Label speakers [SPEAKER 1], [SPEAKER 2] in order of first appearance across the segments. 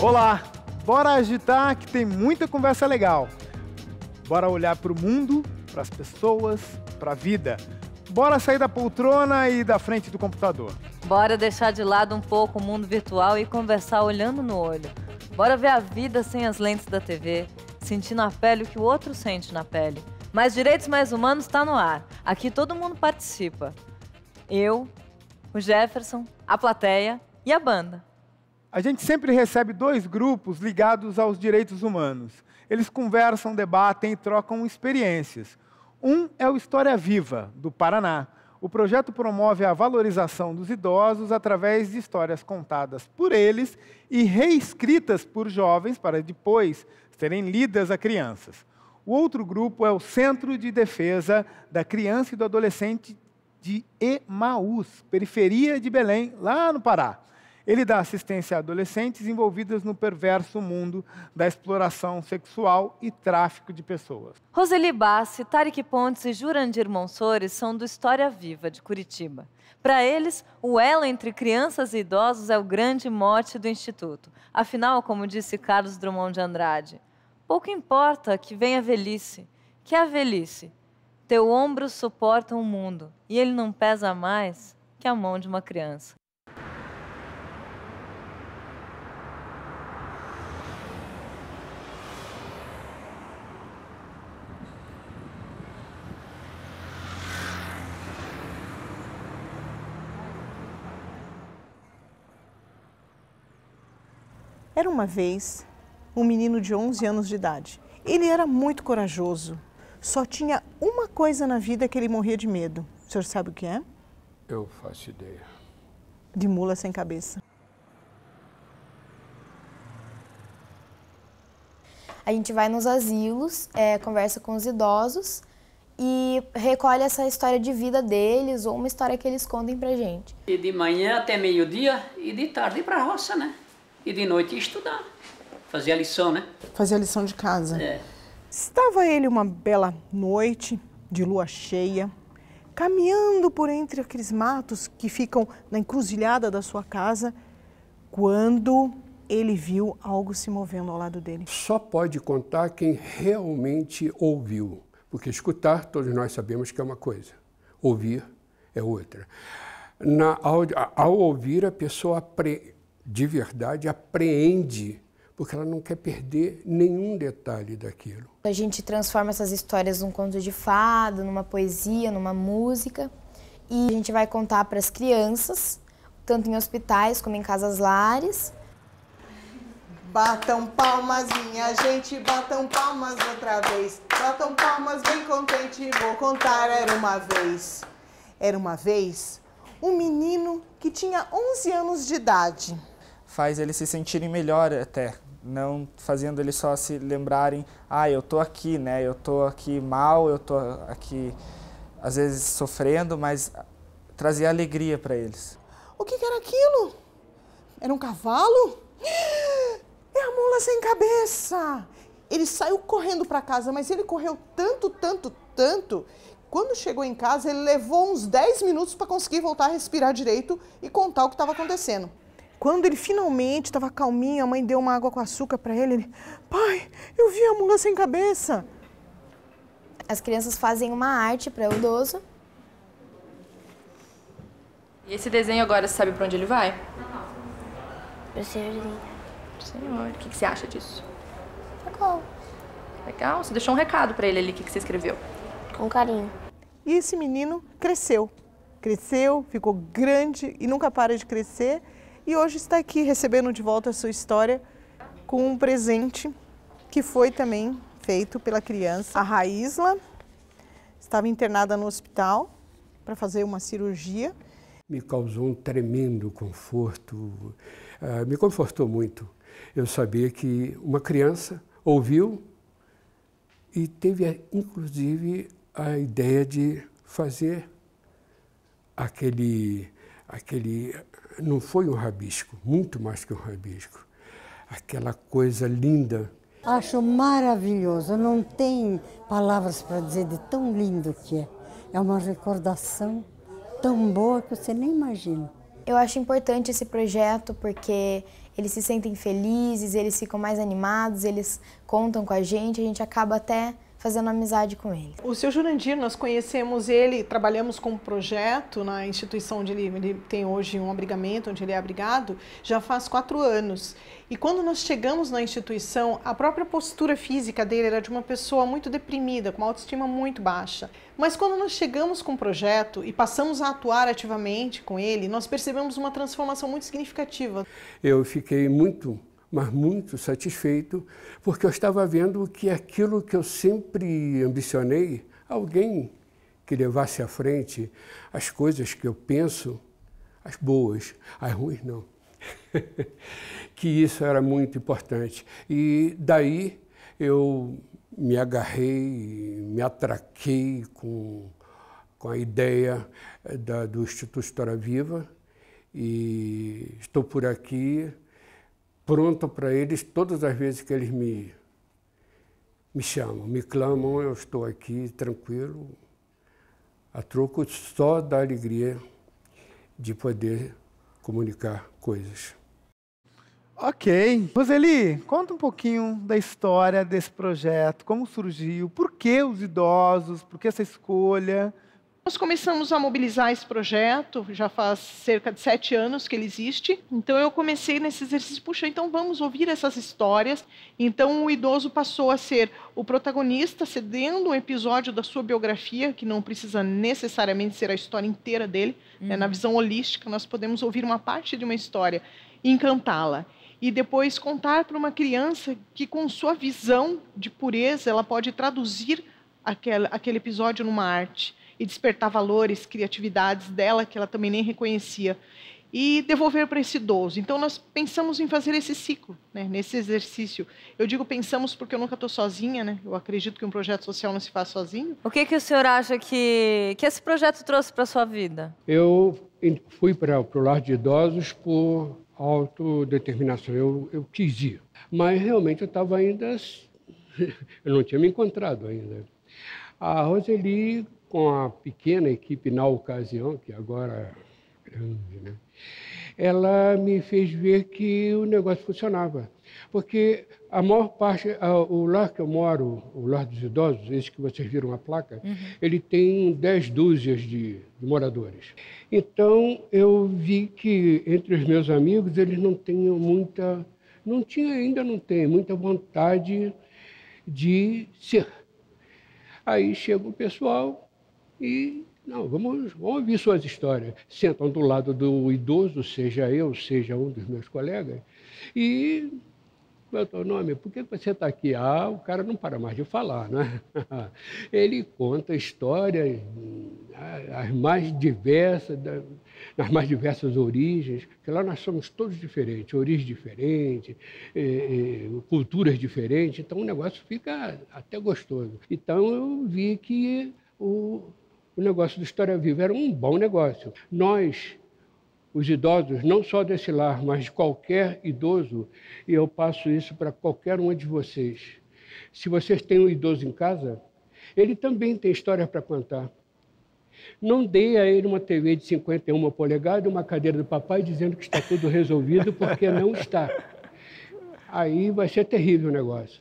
[SPEAKER 1] Olá, bora agitar que tem muita conversa legal. Bora olhar para o mundo, para as pessoas, para a vida. Bora sair da poltrona e da frente do computador.
[SPEAKER 2] Bora deixar de lado um pouco o mundo virtual e conversar olhando no olho. Bora ver a vida sem as lentes da TV, sentindo na pele o que o outro sente na pele. Mais Direitos Mais Humanos está no ar. Aqui todo mundo participa. Eu, o Jefferson, a plateia e a banda.
[SPEAKER 1] A gente sempre recebe dois grupos ligados aos direitos humanos. Eles conversam, debatem e trocam experiências. Um é o História Viva, do Paraná. O projeto promove a valorização dos idosos através de histórias contadas por eles e reescritas por jovens para depois serem lidas a crianças. O outro grupo é o Centro de Defesa da Criança e do Adolescente de Emaús, periferia de Belém, lá no Pará. Ele dá assistência a adolescentes envolvidas no perverso mundo da exploração sexual e tráfico de pessoas.
[SPEAKER 2] Roseli Bassi, Tarek Pontes e Jurandir Monsores são do História Viva, de Curitiba. Para eles, o elo entre crianças e idosos é o grande mote do Instituto. Afinal, como disse Carlos Drummond de Andrade, pouco importa que venha a velhice. Que é a velhice? Teu ombro suporta o mundo e ele não pesa mais que a mão de uma criança.
[SPEAKER 3] Era uma vez um menino de 11 anos de idade. Ele era muito corajoso. Só tinha uma coisa na vida que ele morria de medo. O senhor sabe o que é?
[SPEAKER 4] Eu faço ideia.
[SPEAKER 3] De mula sem cabeça.
[SPEAKER 5] A gente vai nos asilos, conversa com os idosos e recolhe essa história de vida deles ou uma história que eles contem pra gente.
[SPEAKER 6] E de manhã até meio-dia e de tarde ir pra roça, né? E de noite estudar, fazer a lição, né?
[SPEAKER 3] Fazer a lição de casa.
[SPEAKER 6] É.
[SPEAKER 3] Estava ele uma bela noite de lua cheia, caminhando por entre aqueles matos que ficam na encruzilhada da sua casa, quando ele viu algo se movendo ao lado dele.
[SPEAKER 4] Só pode contar quem realmente ouviu, porque escutar, todos nós sabemos que é uma coisa, ouvir é outra. Ao ouvir, a pessoa de verdade apreende, porque ela não quer perder nenhum detalhe daquilo.
[SPEAKER 5] A gente transforma essas histórias num conto de fada, numa poesia, numa música. E a gente vai contar para as crianças, tanto em hospitais como em casas-lares.
[SPEAKER 3] Batam palmas, minha gente, batam palmas outra vez. Batam palmas bem contente, vou contar, era uma vez. Era uma vez um menino que tinha 11 anos de idade.
[SPEAKER 7] Faz eles se sentirem melhor até, não fazendo eles só se lembrarem, eu tô aqui, né, eu tô aqui mal, eu tô aqui às vezes sofrendo, mas trazer alegria para eles.
[SPEAKER 3] O que era aquilo? Era um cavalo? É a mula sem cabeça! Ele saiu correndo para casa, mas ele correu tanto. Quando chegou em casa, ele levou uns 10 minutos para conseguir voltar a respirar direito e contar o que estava acontecendo. Quando ele finalmente estava calminho, a mãe deu uma água com açúcar para ele. Pai, eu vi a mula sem cabeça.
[SPEAKER 5] As crianças fazem uma arte para o idoso.
[SPEAKER 8] E esse desenho agora, você sabe para onde ele vai?
[SPEAKER 5] Pro senhorzinho.
[SPEAKER 8] Senhor, o que você acha disso?
[SPEAKER 5] Legal.
[SPEAKER 8] Legal, você deixou um recado para ele ali, o que você escreveu?
[SPEAKER 5] Com carinho.
[SPEAKER 3] E esse menino cresceu. Cresceu, ficou grande e nunca para de crescer. E hoje está aqui recebendo de volta a sua história com um presente que foi também feito pela criança. A Raísla estava internada no hospital para fazer uma cirurgia.
[SPEAKER 4] Me causou um tremendo conforto, me confortou muito. Eu sabia que uma criança ouviu e teve, inclusive, a ideia de fazer aquele não foi um rabisco, muito mais que um rabisco, aquela coisa linda.
[SPEAKER 9] Acho maravilhoso, não tem palavras para dizer de tão lindo que é. É uma recordação tão boa que você nem imagina.
[SPEAKER 5] Eu acho importante esse projeto porque eles se sentem felizes, eles ficam mais animados, eles contam com a gente acaba até fazendo amizade com ele.
[SPEAKER 3] O seu Jurandir, nós conhecemos ele, trabalhamos com um projeto na instituição onde ele tem hoje um abrigamento, onde ele é abrigado, já faz 4 anos. E quando nós chegamos na instituição, a própria postura física dele era de uma pessoa muito deprimida, com uma autoestima muito baixa. Mas quando nós chegamos com o projeto e passamos a atuar ativamente com ele, nós percebemos uma transformação muito significativa.
[SPEAKER 4] Eu fiquei muito, mas muito satisfeito, porque eu estava vendo que aquilo que eu sempre ambicionei, alguém que levasse à frente as coisas que eu penso, as boas, as ruins não, que isso era muito importante. E daí eu me agarrei, me atraquei com a ideia do Instituto História Viva e estou por aqui, pronto para eles, todas as vezes que eles me chamam, me clamam, eu estou aqui tranquilo, a troco só da alegria de poder comunicar coisas.
[SPEAKER 1] Ok. Roseli, conta um pouquinho da história desse projeto, como surgiu, por que os idosos, por que essa escolha?
[SPEAKER 3] Nós começamos a mobilizar esse projeto, já faz cerca de 7 anos que ele existe. Então eu comecei nesse exercício, puxa, então vamos ouvir essas histórias. Então o idoso passou a ser o protagonista, cedendo um episódio da sua biografia, que não precisa necessariamente ser a história inteira dele. Na visão holística, nós podemos ouvir uma parte de uma história e encantá-la. E depois contar para uma criança que, com sua visão de pureza, ela pode traduzir aquele episódio numa arte e despertar valores, criatividades dela que ela também nem reconhecia e devolver para esse idoso. Então nós pensamos em fazer esse ciclo, né, nesse exercício. Eu digo pensamos porque eu nunca estou sozinha, né? Eu acredito que um projeto social não se faz sozinho.
[SPEAKER 2] O que o senhor acha que esse projeto trouxe para a sua vida?
[SPEAKER 4] Eu fui para o lar de idosos por autodeterminação, eu quis ir, mas realmente eu estava ainda, eu não tinha me encontrado ainda. A Roseli, com a pequena equipe na ocasião, que agora é grande, né? Ela me fez ver que o negócio funcionava. Porque a maior parte, o lar que eu moro, o lar dos idosos, esse que vocês viram a placa, ele tem 10 dúzias de moradores. Então, eu vi que entre os meus amigos, eles não tinham muita, ainda não tem muita vontade de ser. Aí chega o pessoal e, não, vamos ouvir suas histórias. Sentam do lado do idoso, seja eu, seja um dos meus colegas, e, qual é o teu nome? Por que você está aqui? Ah, o cara não para mais de falar, né? Ele conta histórias as mais diversas, nas mais diversas origens, porque lá nós somos todos diferentes, origens diferentes, culturas diferentes, então o negócio fica até gostoso. Então eu vi que o negócio do História Viva era um bom negócio. Nós, os idosos, não só desse lar, mas de qualquer idoso, e eu passo isso para qualquer um de vocês. Se vocês têm um idoso em casa, ele também tem história para contar. Não dê a ele uma TV de 51 polegadas, uma cadeira do papai, dizendo que está tudo resolvido, porque não está. Aí vai ser terrível o negócio.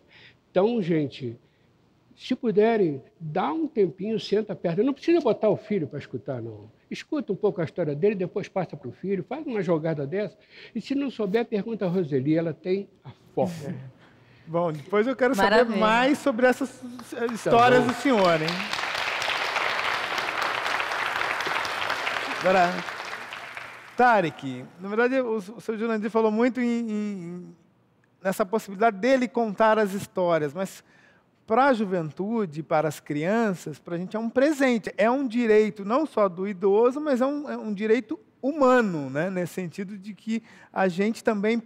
[SPEAKER 4] Então, gente, se puderem, dá um tempinho, senta perto. Não precisa botar o filho para escutar, não. Escuta um pouco a história dele, depois passa para o filho, faz uma jogada dessa. E se não souber, pergunta a Roseli, ela tem a fórmula.
[SPEAKER 1] Bom, depois eu quero saber mais sobre essas histórias do senhor, hein? Agora, Tarek, na verdade, o seu Jurandir falou muito nessa possibilidade dele contar as histórias, mas para a juventude, para as crianças, para a gente é um presente, é um direito não só do idoso, mas é um direito humano, né? Nesse sentido de que a gente também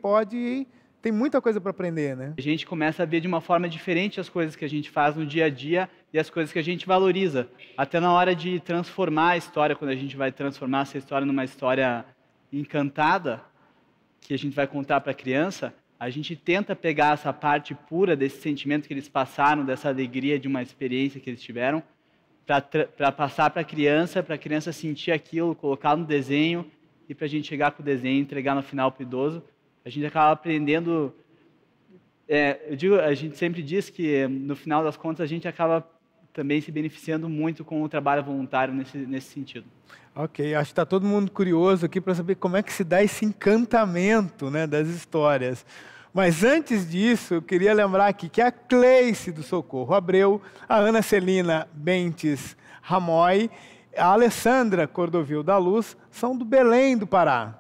[SPEAKER 1] tem muita coisa para aprender, né?
[SPEAKER 10] A gente começa a ver de uma forma diferente as coisas que a gente faz no dia a dia e as coisas que a gente valoriza. Até na hora de transformar a história, quando a gente vai transformar essa história numa história encantada, que a gente vai contar para a criança, a gente tenta pegar essa parte pura desse sentimento que eles passaram, dessa alegria de uma experiência que eles tiveram, para passar para a criança sentir aquilo, colocar no desenho e para a gente chegar com o desenho e entregar no final para o idoso, A gente acaba aprendendo... a gente sempre diz que, no final das contas, a gente acaba também se beneficiando muito com o trabalho voluntário nesse sentido.
[SPEAKER 1] Ok, acho que está todo mundo curioso aqui para saber como é que se dá esse encantamento, né, das histórias. Mas antes disso, eu queria lembrar aqui que a Cleice do Socorro Abreu, a Ana Celina Bentes Ramoy, a Alessandra Cordovil da Luz são do Belém do Pará.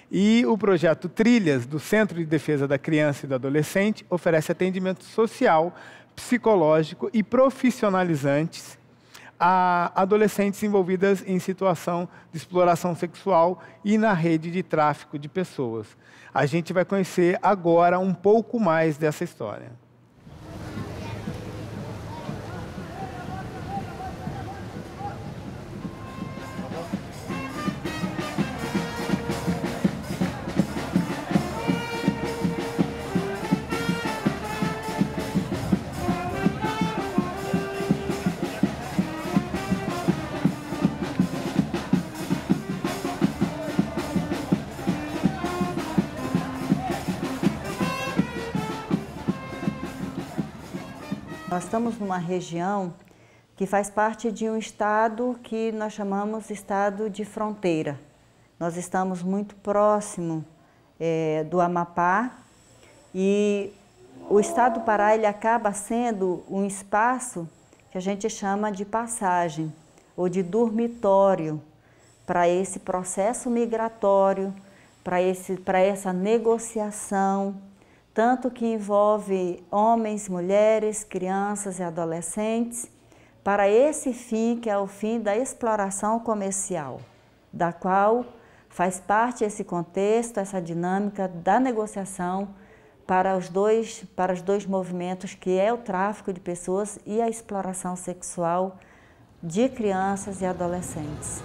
[SPEAKER 1] E o projeto Trilhas, do Centro de Defesa da Criança e do Adolescente, oferece atendimento social, psicológico e profissionalizantes a adolescentes envolvidas em situação de exploração sexual e na rede de tráfico de pessoas. A gente vai conhecer agora um pouco mais dessa história.
[SPEAKER 11] Nós estamos numa região que faz parte de um estado que nós chamamos de estado de fronteira. Nós estamos muito próximo do Amapá e o estado do Pará ele acaba sendo um espaço que a gente chama de passagem ou de dormitório para esse processo migratório, para essa negociação, tanto que envolve homens, mulheres, crianças e adolescentes, para esse fim que é o fim da exploração comercial, da qual faz parte esse contexto, essa dinâmica da negociação para os dois movimentos, que é o tráfico de pessoas e a exploração sexual de crianças e adolescentes.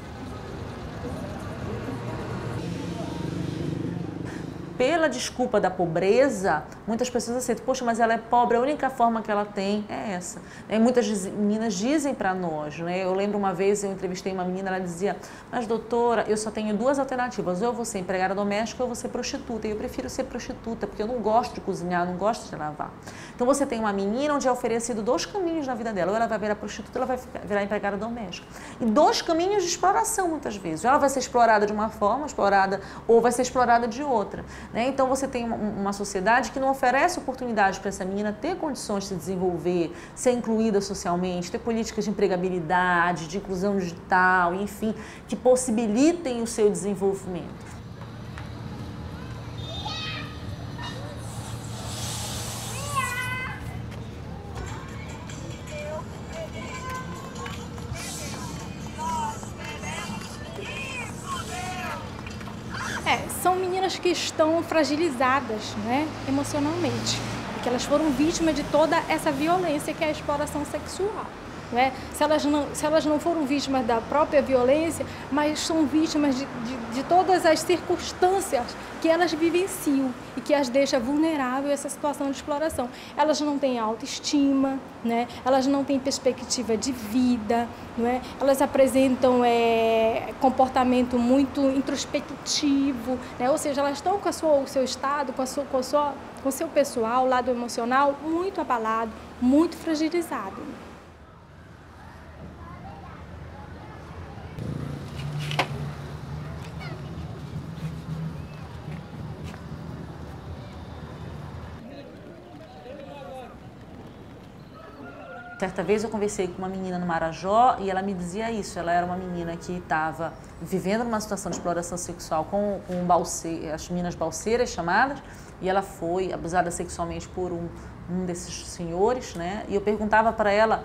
[SPEAKER 12] Pela desculpa da pobreza, muitas pessoas aceitam, poxa, mas ela é pobre, a única forma que ela tem é essa. Muitas meninas dizem para nós, né? Eu lembro uma vez, eu entrevistei uma menina, ela dizia, mas doutora, eu só tenho duas alternativas, ou eu vou ser empregada doméstica ou eu vou ser prostituta, e eu prefiro ser prostituta, porque eu não gosto de cozinhar, não gosto de lavar. Então você tem uma menina onde é oferecido dois caminhos na vida dela, ou ela vai virar prostituta, ou ela vai virar empregada doméstica. E dois caminhos de exploração, muitas vezes. Ou ela vai ser explorada de uma forma, ou vai ser explorada de outra. Então você tem uma sociedade que não oferece oportunidade para essa menina ter condições de se desenvolver, ser incluída socialmente, ter políticas de empregabilidade, de inclusão digital, enfim, que possibilitem o seu desenvolvimento.
[SPEAKER 13] São meninas que estão fragilizadas, né, emocionalmente, porque elas foram vítimas de toda essa violência que é a exploração sexual. Né? Se elas não foram vítimas da própria violência, mas são vítimas de todas as circunstâncias que elas vivenciam e que as deixa vulnerável a essa situação de exploração. Elas não têm autoestima, né? Elas não têm perspectiva de vida, né? Elas apresentam comportamento muito introspectivo, né? Ou seja, elas estão com o seu estado, com o seu pessoal, lado emocional, muito abalado, muito fragilizado.
[SPEAKER 12] Certa vez eu conversei com uma menina no Marajó e ela me dizia isso. Ela era uma menina que estava vivendo numa situação de exploração sexual com as meninas balseiras chamadas, e ela foi abusada sexualmente por um desses senhores, né? E eu perguntava para ela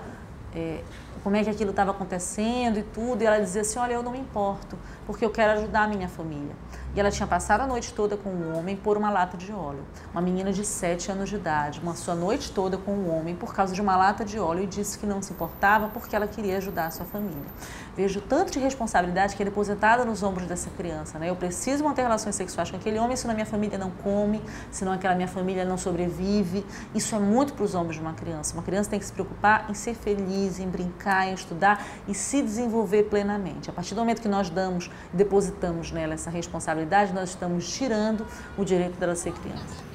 [SPEAKER 12] como é que aquilo estava acontecendo e tudo, e ela dizia assim, olha, eu não me importo, porque eu quero ajudar a minha família. E ela tinha passado a noite toda com um homem por uma lata de óleo. Uma menina de 7 anos de idade, passou a noite toda com um homem por causa de uma lata de óleo e disse que não se importava porque ela queria ajudar a sua família. Vejo tanto de responsabilidade que é depositada nos ombros dessa criança, né? Eu preciso manter relações sexuais com aquele homem, senão a minha família não come, senão aquela minha família não sobrevive. Isso é muito para os ombros de uma criança. Uma criança tem que se preocupar em ser feliz, em brincar, em estudar e se desenvolver plenamente. A partir do momento que nós depositamos nela essa responsabilidade, responsabilidade, nós estamos tirando o direito dela ser criança.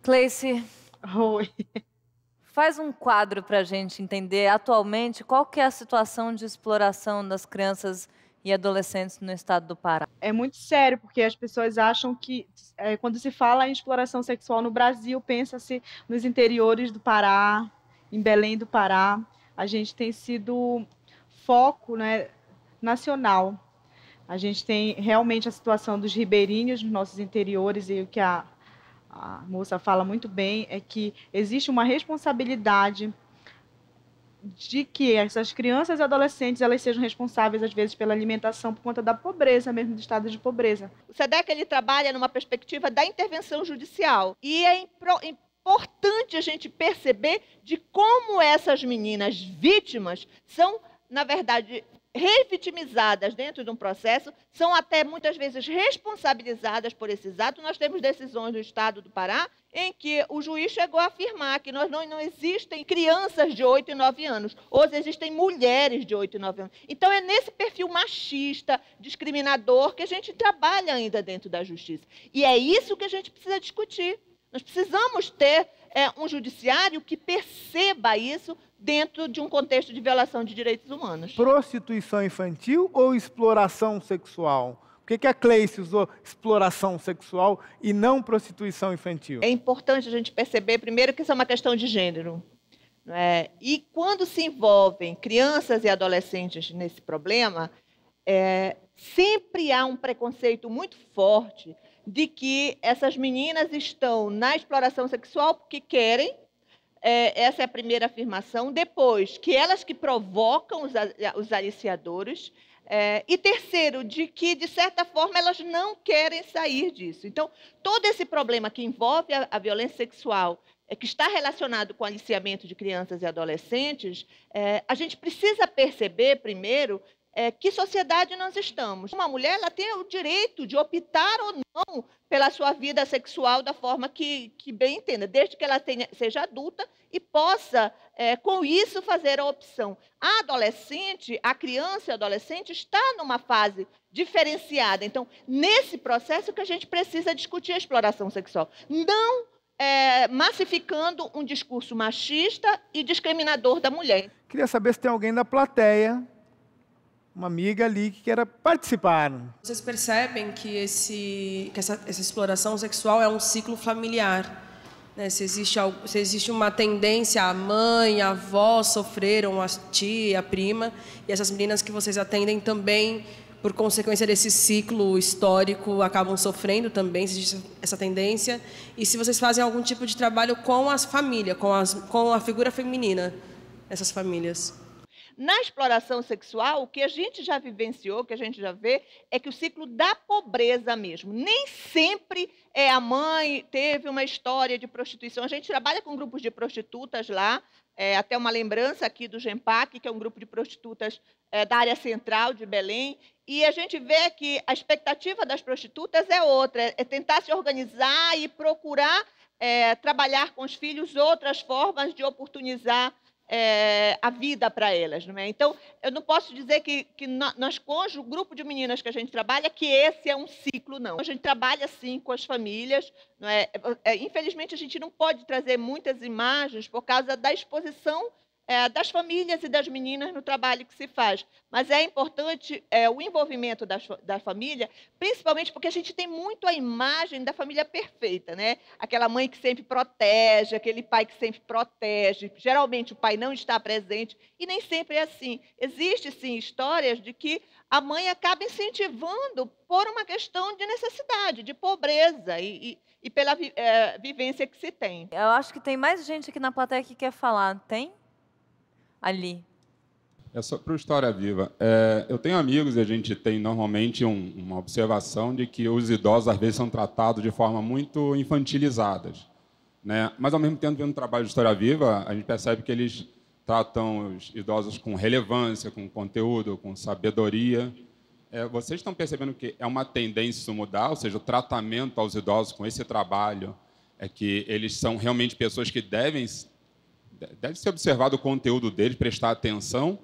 [SPEAKER 2] Cleice,
[SPEAKER 14] oi.
[SPEAKER 2] Faz um quadro para a gente entender atualmente qual que é a situação de exploração das crianças e adolescentes no estado do Pará.
[SPEAKER 14] É muito sério, porque as pessoas acham que, quando se fala em exploração sexual no Brasil, pensa-se nos interiores do Pará, em Belém do Pará. A gente tem sido foco, né, nacional. A gente tem realmente a situação dos ribeirinhos nos nossos interiores, e o que a moça fala muito bem é que existe uma responsabilidade de que essas crianças e adolescentes elas sejam responsáveis, às vezes, pela alimentação por conta da pobreza, mesmo do estado de pobreza.
[SPEAKER 15] O SEDEC ele trabalha numa perspectiva da intervenção judicial. E é importante a gente perceber de como essas meninas vítimas são, na verdade, revitimizadas dentro de um processo, são até muitas vezes responsabilizadas por esses atos. Nós temos decisões do estado do Pará em que o juiz chegou a afirmar que não existem crianças de 8 e 9 anos, hoje existem mulheres de 8 e 9 anos. Então é nesse perfil machista, discriminador, que a gente trabalha ainda dentro da justiça. E é isso que a gente precisa discutir. Nós precisamos ter um judiciário que perceba isso dentro de um contexto de violação de direitos humanos.
[SPEAKER 1] Prostituição infantil ou exploração sexual? Por que a Cleice usou exploração sexual e não prostituição infantil?
[SPEAKER 15] É importante a gente perceber, primeiro, que isso é uma questão de gênero. E quando se envolvem crianças e adolescentes nesse problema, sempre há um preconceito muito forte de que essas meninas estão na exploração sexual porque querem. Essa é a primeira afirmação. Depois, que elas que provocam os aliciadores. E terceiro, de que, de certa forma, elas não querem sair disso. Então, todo esse problema que envolve a violência sexual, que está relacionado com o aliciamento de crianças e adolescentes, a gente precisa perceber, primeiro, que sociedade nós estamos. Uma mulher ela tem o direito de optar ou não pela sua vida sexual da forma que bem entenda, desde que ela seja adulta e possa, com isso, fazer a opção. A adolescente, a criança e a adolescente está numa fase diferenciada. Então, nesse processo que a gente precisa discutir a exploração sexual. Não massificando um discurso machista e discriminador da mulher.
[SPEAKER 1] Queria saber se tem alguém da plateia, uma amiga ali que queira participar.
[SPEAKER 16] Vocês percebem que essa exploração sexual é um ciclo familiar, né? Se existe uma tendência, a mãe, a avó sofreram, a tia, a prima, e essas meninas que vocês atendem também, por consequência desse ciclo histórico, acabam sofrendo também, existe essa tendência. E se vocês fazem algum tipo de trabalho com as famílias, com a figura feminina nessas famílias.
[SPEAKER 15] Na exploração sexual, o que a gente já vivenciou, o que a gente já vê, é que o ciclo da pobreza mesmo. Nem sempre a mãe teve uma história de prostituição. A gente trabalha com grupos de prostitutas lá, até uma lembrança aqui do GEMPAC, que é um grupo de prostitutas da área central de Belém, e a gente vê que a expectativa das prostitutas é outra, é tentar se organizar e procurar trabalhar com os filhos outras formas de oportunizar a vida para elas. Não é? Então, eu não posso dizer que nós, o grupo de meninas que a gente trabalha, que esse é um ciclo, não. A gente trabalha, sim, com as famílias. Não é? Infelizmente, a gente não pode trazer muitas imagens por causa da exposição das famílias e das meninas no trabalho que se faz. Mas é importante o envolvimento da família, principalmente porque a gente tem muito a imagem da família perfeita, né? Aquela mãe que sempre protege, aquele pai que sempre protege. Geralmente o pai não está presente e nem sempre é assim. Existe, sim, histórias de que a mãe acaba incentivando por uma questão de necessidade, de pobreza e pela vivência que se tem.
[SPEAKER 2] Eu acho que tem mais gente aqui na plateia que quer falar. Tem? Ali.
[SPEAKER 17] É só para o História Viva. Eu tenho amigos e a gente tem normalmente uma observação de que os idosos às vezes são tratados de forma muito infantilizadas, né? Mas ao mesmo tempo, vendo o trabalho de História Viva, a gente percebe que eles tratam os idosos com relevância, com conteúdo, com sabedoria. Vocês estão percebendo que é uma tendência isso mudar, ou seja, o tratamento aos idosos com esse trabalho é que eles são realmente pessoas que devem deve ser observado o conteúdo deles, prestar atenção,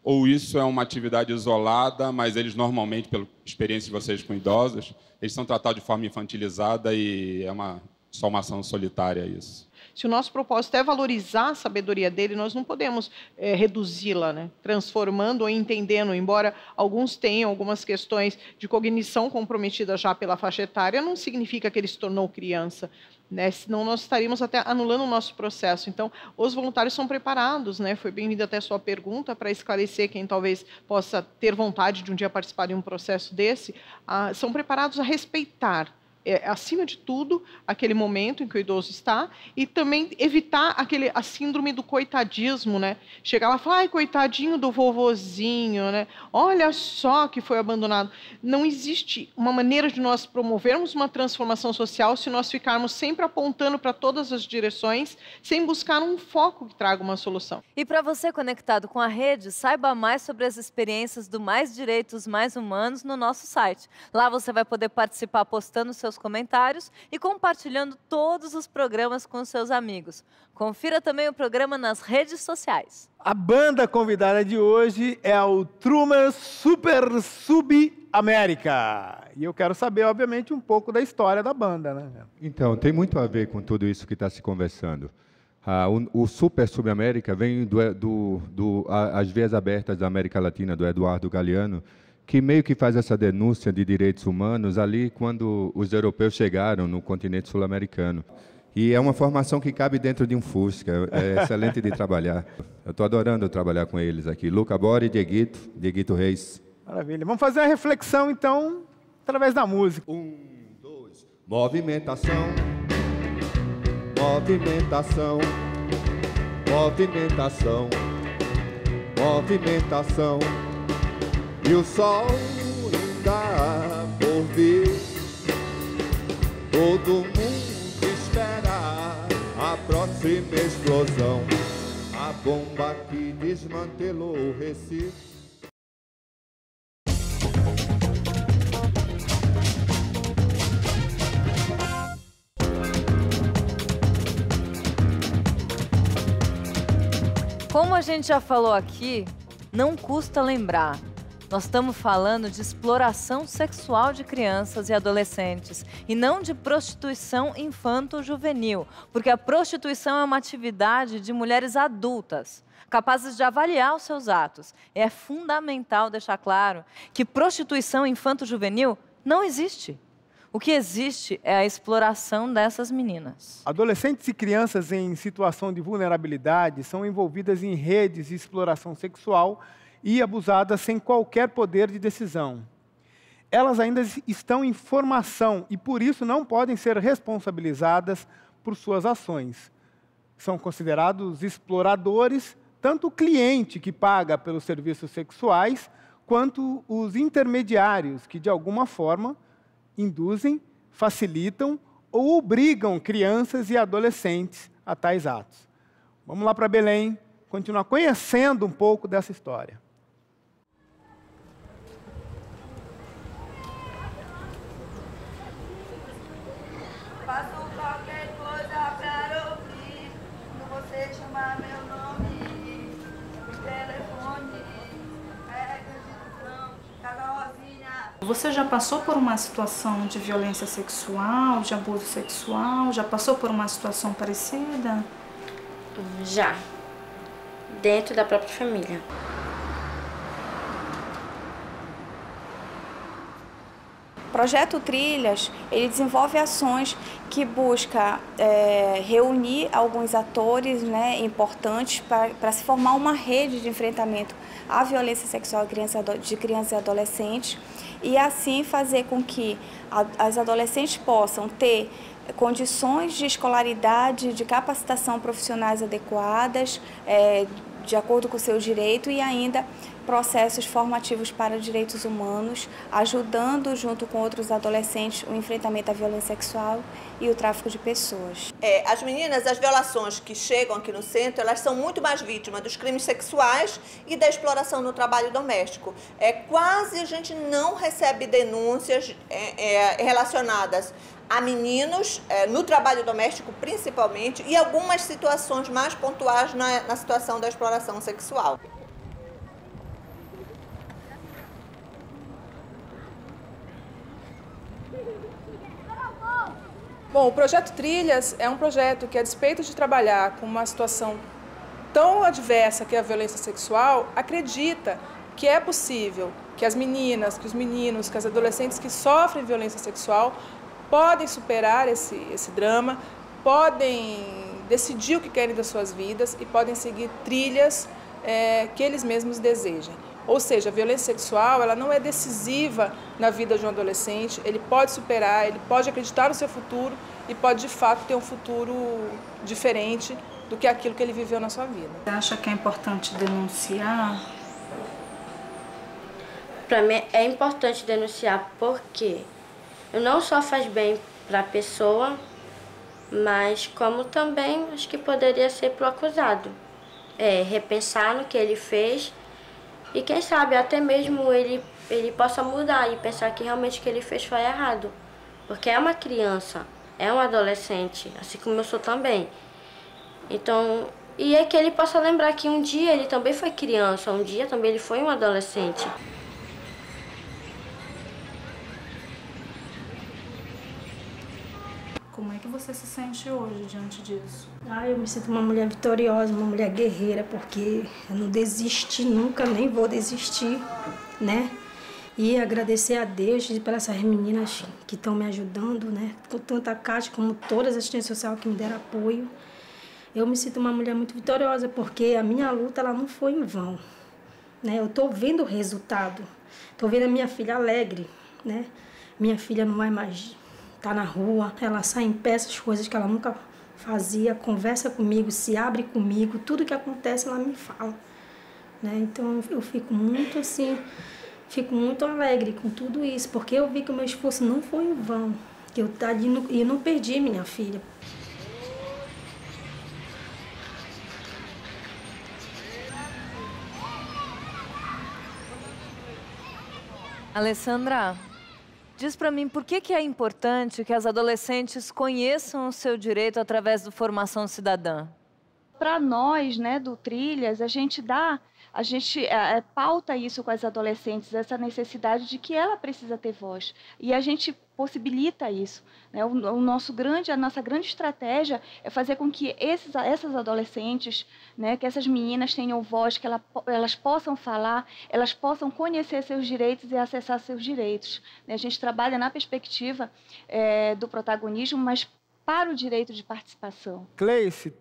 [SPEAKER 17] ou isso é uma atividade isolada, mas eles normalmente, pela experiência de vocês com idosos, eles são tratados de forma infantilizada e é só uma ação solitária isso?
[SPEAKER 3] Se o nosso propósito é valorizar a sabedoria dele, nós não podemos reduzi-la, né? Transformando ou entendendo, embora alguns tenham algumas questões de cognição comprometida já pela faixa etária, não significa que ele se tornou criança, né? Senão nós estaríamos até anulando o nosso processo. Então, os voluntários são preparados, né? Foi bem-vinda até a sua pergunta para esclarecer quem talvez possa ter vontade de um dia participar de um processo desse. São preparados a respeitar, acima de tudo, aquele momento em que o idoso está, e também evitar a síndrome do coitadismo, né? Chegar lá e falar, ai, coitadinho do vovozinho, né? Olha só que foi abandonado. Não existe uma maneira de nós promovermos uma transformação social se nós ficarmos sempre apontando para todas as direções, sem buscar um foco que traga uma solução.
[SPEAKER 2] E para você conectado com a rede, saiba mais sobre as experiências do Mais Direitos, Mais Humanos no nosso site. Lá você vai poder participar postando seus comentários e compartilhando todos os programas com seus amigos. Confira também o programa nas redes sociais.
[SPEAKER 1] A banda convidada de hoje é o Truman Super Sub América. E eu quero saber, obviamente, um pouco da história da banda, né?
[SPEAKER 18] Então, tem muito a ver com tudo isso que está se conversando. O Super Sub América vem As Vias Abertas da América Latina, do Eduardo Galeano, que meio que faz essa denúncia de direitos humanos ali quando os europeus chegaram no continente sul-americano. E é uma formação que cabe dentro de um Fusca, é excelente de trabalhar. Eu estou adorando trabalhar com eles aqui. Luca Bori e Dieguito Reis.
[SPEAKER 1] Maravilha. Vamos fazer uma reflexão, então, através da música.
[SPEAKER 18] 1, 2. Movimentação, movimentação, movimentação, movimentação. E o sol ainda por vir, todo mundo espera a próxima explosão, a bomba que desmantelou o Recife.
[SPEAKER 2] Como a gente já falou aqui, não custa lembrar. Nós estamos falando de exploração sexual de crianças e adolescentes e não de prostituição infanto-juvenil, porque a prostituição é uma atividade de mulheres adultas, capazes de avaliar os seus atos. É fundamental deixar claro que prostituição infanto-juvenil não existe. O que existe é a exploração dessas meninas.
[SPEAKER 1] Adolescentes e crianças em situação de vulnerabilidade são envolvidas em redes de exploração sexual e abusadas sem qualquer poder de decisão. Elas ainda estão em formação e, por isso, não podem ser responsabilizadas por suas ações. São considerados exploradores tanto o cliente que paga pelos serviços sexuais, quanto os intermediários que, de alguma forma, induzem, facilitam ou obrigam crianças e adolescentes a tais atos. Vamos lá para Belém, continuar conhecendo um pouco dessa história.
[SPEAKER 19] Faço qualquer coisa pra ouvir, quando você chamar meu nome, o telefone, cada rosinha.
[SPEAKER 20] Você já passou por uma situação de violência sexual, de abuso sexual? Já passou por uma situação parecida?
[SPEAKER 21] Já. Dentro da própria família.
[SPEAKER 22] O Projeto Trilhas, ele desenvolve ações que busca reunir alguns atores, né, importantes para se formar uma rede de enfrentamento à violência sexual de crianças e adolescentes e assim fazer com que as adolescentes possam ter condições de escolaridade, de capacitação profissionais adequadas, de acordo com o seu direito e ainda processos formativos para direitos humanos, ajudando, junto com outros adolescentes, o enfrentamento à violência sexual e o tráfico de pessoas.
[SPEAKER 15] As meninas, as violações que chegam aqui no centro, elas são muito mais vítimas dos crimes sexuais e da exploração no trabalho doméstico. Quase a gente não recebe denúncias relacionadas a meninos, no trabalho doméstico principalmente, e algumas situações mais pontuais na situação da exploração sexual.
[SPEAKER 6] Bom, o Projeto Trilhas é um projeto que, a despeito de trabalhar com uma situação tão adversa que é a violência sexual, acredita que é possível que as meninas, que os meninos, que as adolescentes que sofrem violência sexual podem superar esse drama, podem decidir o que querem das suas vidas e podem seguir trilhas que eles mesmos desejem. Ou seja, a violência sexual ela não é decisiva na vida de um adolescente, ele pode superar, ele pode acreditar no seu futuro e pode, de fato, ter um futuro diferente do que aquilo que ele viveu na sua vida.
[SPEAKER 20] Você acha que é importante denunciar?
[SPEAKER 21] Para mim é importante denunciar porque não só faz bem para a pessoa, mas como também acho que poderia ser para o acusado. Repensar no que ele fez e quem sabe até mesmo ele possa mudar e pensar que realmente o que ele fez foi errado. Porque é uma criança, é um adolescente, assim como eu sou também. Então, e é que ele possa lembrar que um dia ele também foi criança, um dia também ele foi um adolescente.
[SPEAKER 20] Como é que você se sente hoje diante disso?
[SPEAKER 7] Eu me sinto uma mulher vitoriosa, uma mulher guerreira, porque eu não desisti nunca, nem vou desistir, né? E agradecer a Deus pelas essas meninas que estão me ajudando, né? Tanto a Cátia como todas as assistências sociais que me deram apoio. Eu me sinto uma mulher muito vitoriosa, porque a minha luta ela não foi em vão, né? Eu estou vendo o resultado, estou vendo a minha filha alegre, né? Minha filha não vai mais estar na rua, ela sai em pé, essas coisas que ela nunca fazia, conversa comigo, se abre comigo, tudo que acontece ela me fala, né? Então eu fico muito assim, fico muito alegre com tudo isso, porque eu vi que o meu esforço não foi em vão, que eu não perdi minha filha.
[SPEAKER 2] Alessandra, diz para mim por que é importante que as adolescentes conheçam o seu direito através da formação cidadã?
[SPEAKER 14] Para nós, né, do Trilhas, a gente pauta isso com as adolescentes, essa necessidade de que ela precisa ter voz. E a gente possibilita isso, né? A nossa grande estratégia é fazer com que essas adolescentes, né, que essas meninas tenham voz, que elas possam falar, elas possam conhecer seus direitos e acessar seus direitos, né? A gente trabalha na perspectiva do protagonismo, mas para o direito de participação.
[SPEAKER 1] Cleice,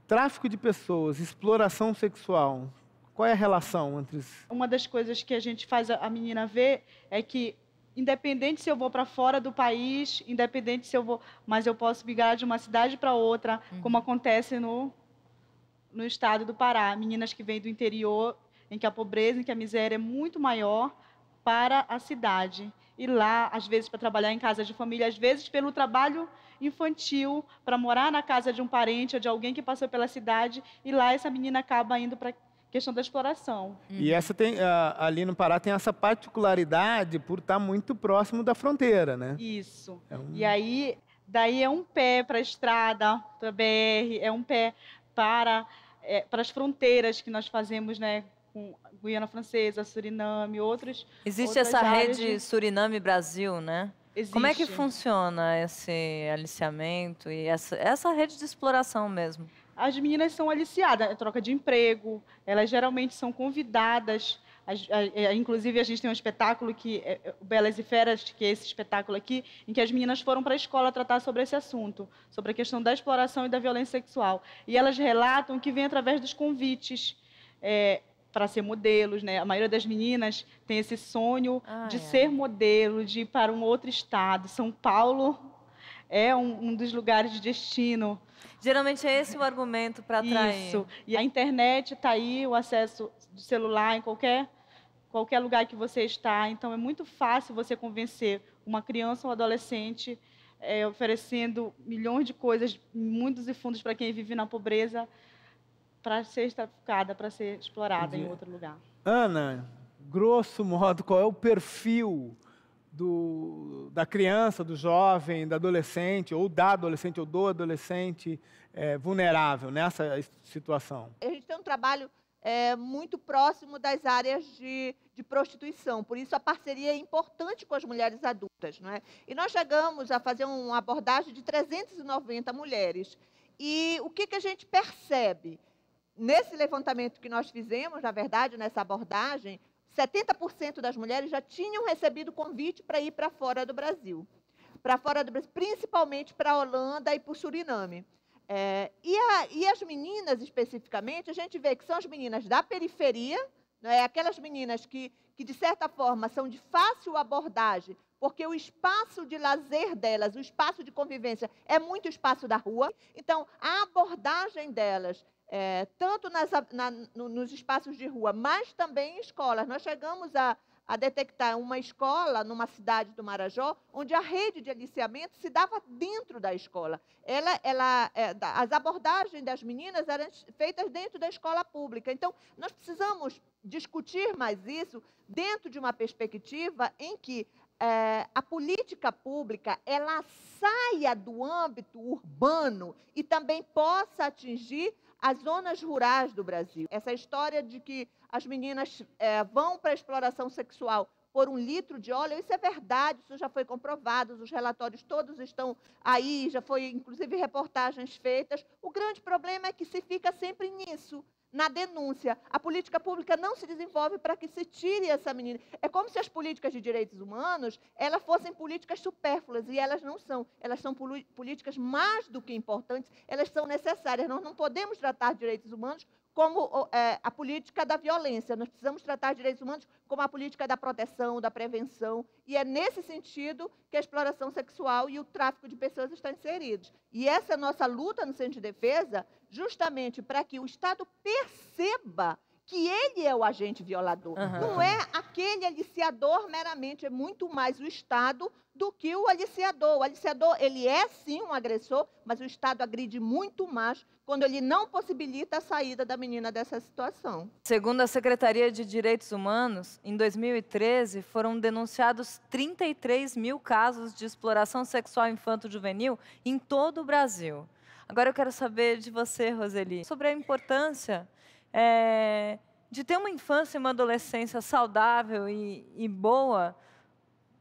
[SPEAKER 1] tráfico de pessoas, exploração sexual, qual é a relação entre isso?
[SPEAKER 14] Uma das coisas que a gente faz a menina ver é que, independente se eu vou para fora do país, independente se eu vou, mas eu posso migrar de uma cidade para outra, como acontece no estado do Pará. Meninas que vêm do interior, em que a pobreza, em que a miséria é muito maior, para a cidade. E lá, às vezes, para trabalhar em casa de família, às vezes pelo trabalho infantil, para morar na casa de um parente ou de alguém que passou pela cidade, e lá essa menina acaba indo para questão da exploração.
[SPEAKER 1] E essa ali no Pará tem essa particularidade por estar muito próximo da fronteira, né?
[SPEAKER 14] Isso. E aí, daí é um pé para a estrada, para a BR, é um pé para as fronteiras que nós fazemos, né, com Guiana Francesa, Suriname, outras.
[SPEAKER 2] Existe
[SPEAKER 14] outras
[SPEAKER 2] essa
[SPEAKER 14] áreas
[SPEAKER 2] rede Suriname-Brasil, né?
[SPEAKER 14] Existe.
[SPEAKER 2] Como é que funciona esse aliciamento e essa rede de exploração mesmo?
[SPEAKER 14] As meninas são aliciadas, troca de emprego, elas geralmente são convidadas, inclusive a gente tem um espetáculo, o Belas e Feras, que é esse espetáculo aqui, em que as meninas foram para a escola tratar sobre esse assunto, sobre a questão da exploração e da violência sexual. E elas relatam que vem através dos convites para ser modelos, né? A maioria das meninas tem esse sonho de ser modelo, de ir para um outro estado. São Paulo é um dos lugares de destino.
[SPEAKER 2] Geralmente é esse o argumento para atrair.
[SPEAKER 14] Isso. E a internet está aí, o acesso do celular em qualquer qualquer lugar que você está. Então, é muito fácil você convencer uma criança ou adolescente oferecendo milhões de coisas, mundos e fundos para quem vive na pobreza, para ser traficada, para ser explorada em outro lugar.
[SPEAKER 1] Ana, grosso modo, qual é o perfil da criança, do jovem, da adolescente, ou do adolescente vulnerável nessa situação?
[SPEAKER 15] A gente tem um trabalho muito próximo das áreas de prostituição, por isso a parceria é importante com as mulheres adultas, não é? E nós chegamos a fazer uma abordagem de 390 mulheres. E o que a gente percebe? Nesse levantamento que nós fizemos, na verdade, nessa abordagem, 70% das mulheres já tinham recebido convite para ir para fora do Brasil. Para fora do Brasil, principalmente para a Holanda e para o Suriname. E as meninas, especificamente, a gente vê que são as meninas da periferia, né, aquelas meninas que, de certa forma, são de fácil abordagem, porque o espaço de lazer delas, o espaço de convivência, é muito espaço da rua. Então, a abordagem delas, tanto nos espaços de rua, mas também em escolas. Nós chegamos a detectar uma escola numa cidade do Marajó, onde a rede de aliciamento se dava dentro da escola. As abordagens das meninas eram feitas dentro da escola pública. Então, nós precisamos discutir mais isso dentro de uma perspectiva em que a política pública ela saia do âmbito urbano e também possa atingir as zonas rurais do Brasil. Essa história de que as meninas vão para a exploração sexual por 1 litro de óleo, isso é verdade, isso já foi comprovado, os relatórios todos estão aí, já foi inclusive reportagens feitas. O grande problema é que se fica sempre nisso, na denúncia. A política pública não se desenvolve para que se tire essa menina. É como se as políticas de direitos humanos elas fossem políticas supérfluas, e elas não são. Elas são políticas mais do que importantes, elas são necessárias. Nós não podemos tratar direitos humanos como a política da violência. Nós precisamos tratar direitos humanos como a política da proteção, da prevenção, e é nesse sentido que a exploração sexual e o tráfico de pessoas estão inseridos. E essa é a nossa luta no Centro de Defesa, justamente para que o Estado perceba que ele é o agente violador. Não é aquele aliciador meramente, é muito mais o Estado do que o aliciador. O aliciador, ele é sim um agressor, mas o Estado agride muito mais quando ele não possibilita a saída da menina dessa situação.
[SPEAKER 2] Segundo a Secretaria de Direitos Humanos, em 2013 foram denunciados 33 mil casos de exploração sexual infanto-juvenil em todo o Brasil. Agora eu quero saber de você, Roseli, sobre a importância de ter uma infância e uma adolescência saudável e boa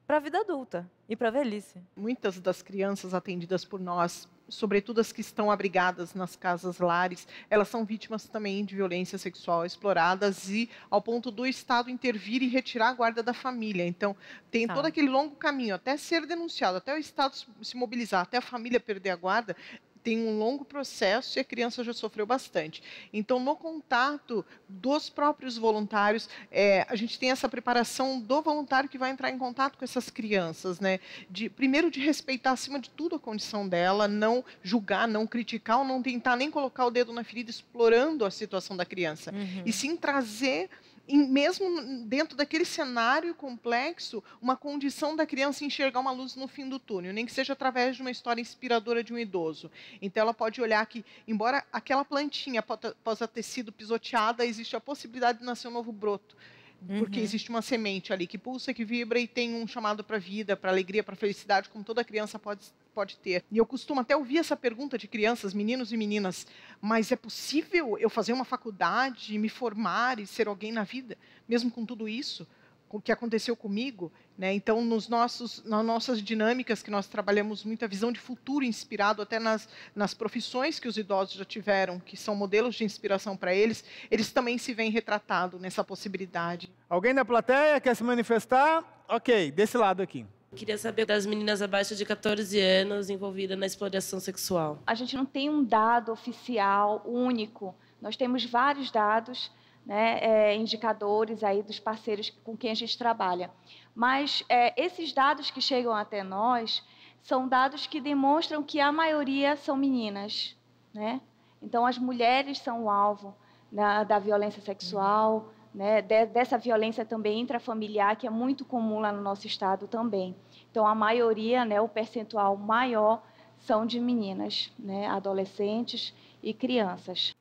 [SPEAKER 2] para a vida adulta e para a velhice.
[SPEAKER 8] Muitas das crianças atendidas por nós, sobretudo as que estão abrigadas nas casas-lares, elas são vítimas também de violência sexual, exploradas e ao ponto do Estado intervir e retirar a guarda da família. Então, tem todo aquele longo caminho, até ser denunciado, até o Estado se mobilizar, até a família perder a guarda, tem um longo processo e a criança já sofreu bastante. Então, no contato dos próprios voluntários, a gente tem essa preparação do voluntário que vai entrar em contato com essas crianças, né? Primeiro, de respeitar, acima de tudo, a condição dela, não julgar, não criticar, ou não tentar nem colocar o dedo na ferida, explorando a situação da criança. E sim trazer, mesmo dentro daquele cenário complexo, uma condição da criança enxergar uma luz no fim do túnel, nem que seja através de uma história inspiradora de um idoso. Então, ela pode olhar que, embora aquela plantinha possa ter sido pisoteada, existe a possibilidade de nascer um novo broto. Porque existe uma semente ali que pulsa, que vibra e tem um chamado para a vida, para a alegria, para a felicidade, como toda criança pode ter. E eu costumo até ouvir essa pergunta de crianças, meninos e meninas, mas é possível eu fazer uma faculdade, me formar e ser alguém na vida, mesmo com tudo isso? Com o que aconteceu comigo, né? Então, nas nossas dinâmicas, que nós trabalhamos muita visão de futuro inspirado até nas profissões que os idosos já tiveram, que são modelos de inspiração para eles também se veem retratados nessa possibilidade.
[SPEAKER 1] Alguém da plateia quer se manifestar? Ok, desse lado aqui.
[SPEAKER 9] Queria saber das meninas abaixo de 14 anos envolvidas na exploração sexual.
[SPEAKER 22] A gente não tem um dado oficial único. Nós temos vários dados, né, indicadores aí dos parceiros com quem a gente trabalha. Mas esses dados que chegam até nós são dados que demonstram que a maioria são meninas, né? Então, as mulheres são o alvo da violência sexual, né, dessa violência também intrafamiliar, que é muito comum lá no nosso estado também. Então, a maioria, né, o percentual maior, são de meninas, né, adolescentes e crianças.